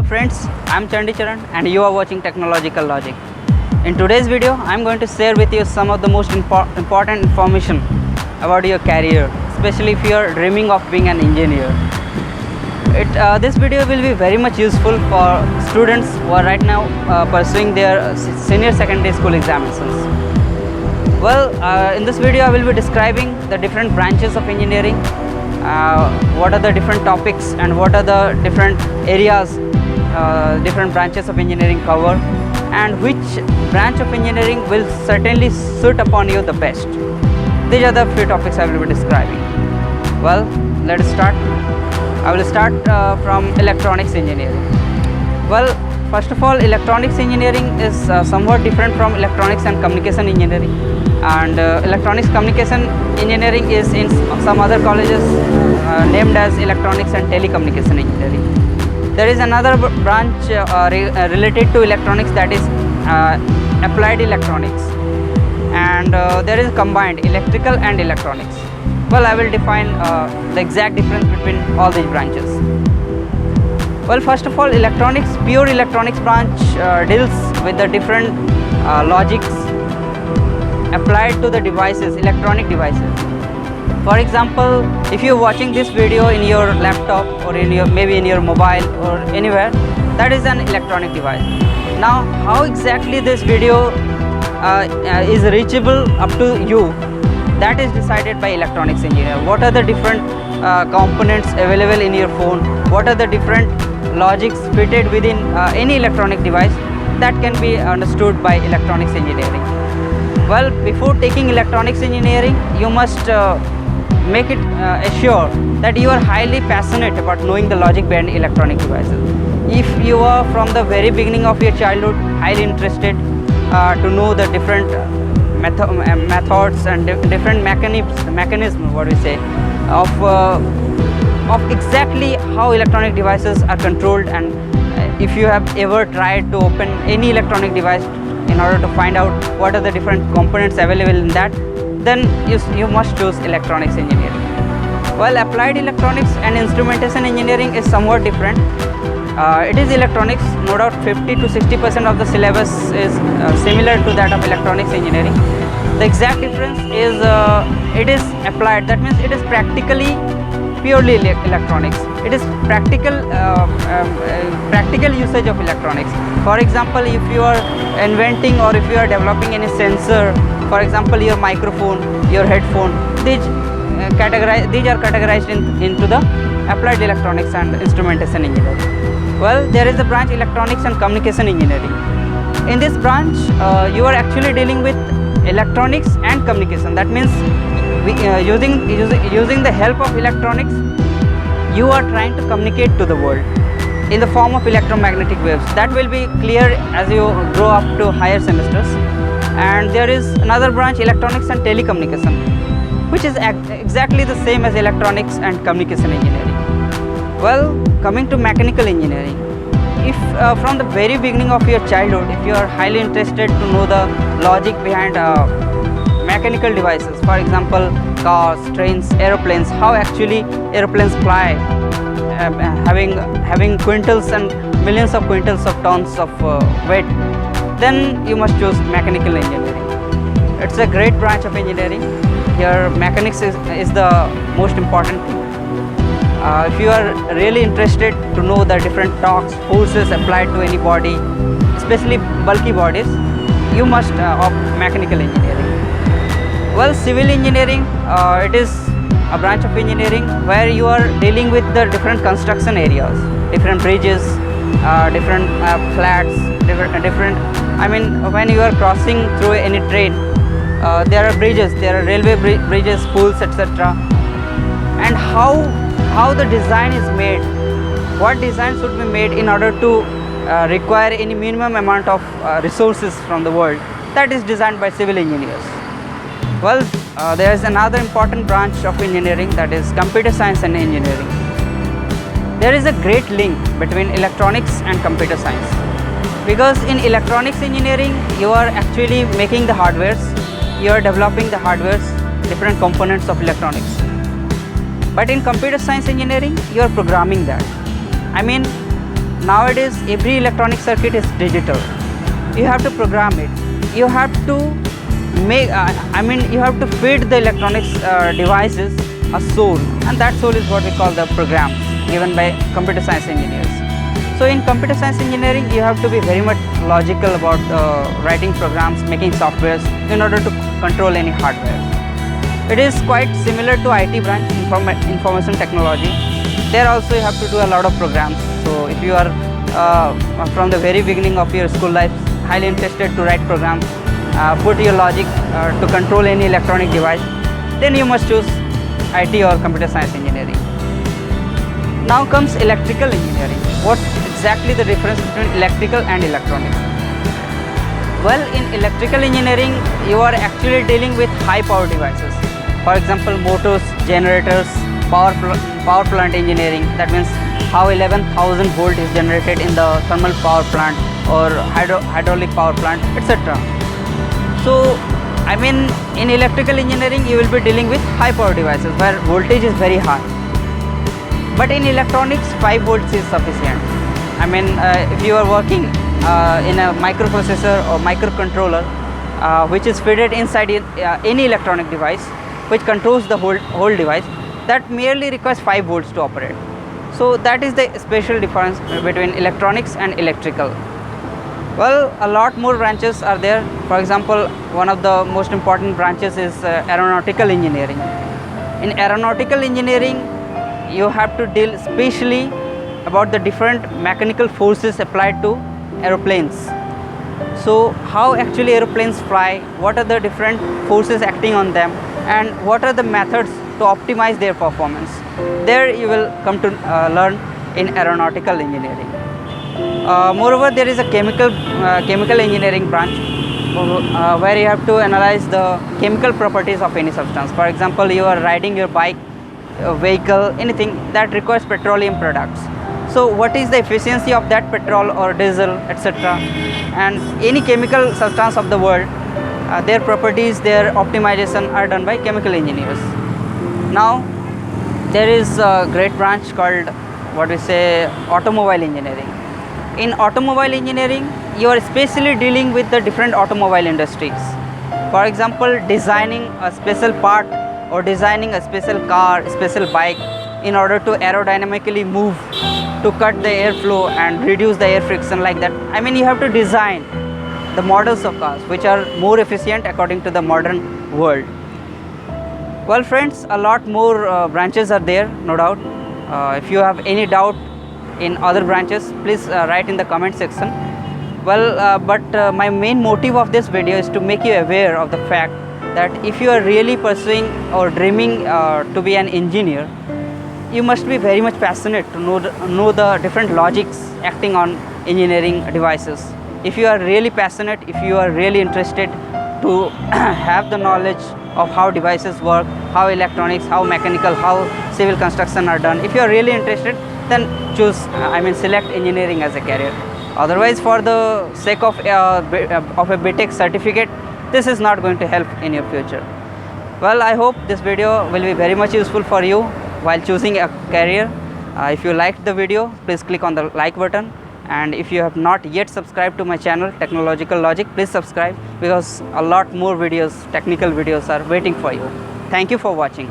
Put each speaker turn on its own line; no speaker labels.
friends, I'm Chandi Charan and you are watching Technological Logic. In today's video, I'm going to share with you some of the most important information about your career, especially if you are dreaming of being an engineer. This video will be very much useful for students who are right now pursuing their senior secondary school examinations. Well, in this video I will be describing the different branches of engineering, what are the different topics and what are the different areas different branches of engineering cover, and which branch of engineering will certainly suit upon you the best. These are the few topics I will be describing. Well, let us start. I will start from electronics engineering. Well, first of all, electronics engineering is somewhat different from electronics and communication engineering, and electronics communication engineering is in some other colleges named as electronics and telecommunication engineering. There is another branch related to electronics, that is applied electronics, and there is combined electrical and electronics. Well, I will define the exact difference between all these branches. Well, first of all, pure electronics branch deals with the different logics applied to the devices, electronic devices. For example, if you are watching this video in your laptop or maybe in your mobile or anywhere, that is an electronic device. Now, how exactly this video is reachable up to you, that is decided by electronics engineer. What are the different components available in your phone? What are the different logics fitted within any electronic device? That can be understood by electronics engineering. Well, before taking electronics engineering, you must make it assure that you are highly passionate about knowing the logic behind electronic devices. If you are from the very beginning of your childhood highly interested to know the different methods and different mechanisms, what we say, of exactly how electronic devices are controlled, and if you have ever tried to open any electronic device in order to find out what are the different components available in that, then you must choose electronics engineering. Well, applied electronics and instrumentation engineering is somewhat different. It is electronics, no doubt 50 to 60% of the syllabus is similar to that of electronics engineering. The exact difference is it is applied, that means it is practically purely electronics. It is practical usage of electronics. For example, if you are inventing or if you are developing any sensor, for example your microphone, your headphone, these are categorized into the applied electronics and instrumentation engineering. Well, there is a branch electronics and communication engineering. In this branch you are actually dealing with electronics and communication. That means using the help of electronics, you are trying to communicate to the world in the form of electromagnetic waves. That will be clear as you grow up to higher semesters. And there is another branch, electronics and telecommunication, which is exactly the same as electronics and communication engineering. Well, coming to mechanical engineering, if from the very beginning of your childhood, if you are highly interested to know the logic behind mechanical devices, for example cars, trains, aeroplanes, how actually aeroplanes fly, having quintals and millions of quintals of tons of weight, then you must choose mechanical engineering. It's a great branch of engineering. Here mechanics is the most important thing. If you are really interested to know the different torques, forces applied to any body, especially bulky bodies, you must opt mechanical engineering. Well, civil engineering, it is a branch of engineering where you are dealing with the different construction areas, different bridges, different flats, different. I mean, when you are crossing through any train, there are bridges, there are railway bridges, pools, etc. And how the design is made, what design should be made in order to require any minimum amount of resources from the world, that is designed by civil engineers. Well, there is another important branch of engineering, that is computer science and engineering. There is a great link between electronics and computer science, because in electronics engineering you are actually making the hardwares, you are developing the hardwares, different components of electronics. But in computer science engineering, you are programming that. I mean, nowadays every electronic circuit is digital. You have to program it. You have to make, you have to feed the electronics devices a soul, and that soul is what we call the program given by computer science engineers. So in computer science engineering, you have to be very much logical about writing programs, making softwares in order to control any hardware. It is quite similar to IT branch, information technology. There also you have to do a lot of programs. So if you are from the very beginning of your school life highly interested to write programs, put your logic to control any electronic device, then you must choose IT or computer science engineering. Now comes electrical engineering. What's exactly the difference between electrical and electronics? Well, in electrical engineering, you are actually dealing with high power devices. For example, motors, generators, power plant engineering. That means how 11,000 volt is generated in the thermal power plant or hydraulic power plant, etc. So, in electrical engineering, you will be dealing with high power devices where voltage is very high. But in electronics, 5 volts is sufficient. If you are working in a microprocessor or microcontroller which is fitted inside any electronic device which controls the whole device, that merely requires 5 volts to operate. So that is the special difference between electronics and electrical. Well, a lot more branches are there. For example, one of the most important branches is aeronautical engineering. In aeronautical engineering, you have to deal specially about the different mechanical forces applied to aeroplanes. So how actually aeroplanes fly, what are the different forces acting on them, and what are the methods to optimize their performance. There you will come to learn in aeronautical engineering. Moreover, there is a chemical engineering branch where you have to analyze the chemical properties of any substance. For example, you are riding your bike, vehicle, anything that requires petroleum products. So what is the efficiency of that petrol or diesel, etc. And any chemical substance of the world, their properties, their optimization are done by chemical engineers. Now there is a great branch called automobile engineering. In automobile engineering, you are especially dealing with the different automobile industries. For example, designing a special part or designing a special car, special bike in order to aerodynamically move, to cut the airflow and reduce the air friction, like that. You have to design the models of cars which are more efficient according to the modern world. Well friends, a lot more branches are there, no doubt. If you have any doubt in other branches, please write in the comment section. Well, my main motive of this video is to make you aware of the fact that if you are really pursuing or dreaming to be an engineer, you must be very much passionate to know the different logics acting on engineering devices. If you are really passionate, if you are really interested to have the knowledge of how devices work, how electronics, how mechanical, how civil construction are done, if you are really interested, then select engineering as a career. Otherwise, for the sake of a BTech certificate, this is not going to help in your future. Well, I hope this video will be very much useful for you while choosing a career. If you liked the video, please click on the like button, and if you have not yet subscribed to my channel Technological Logic, please subscribe, because a lot more videos, technical videos, are waiting for you. Thank you for watching.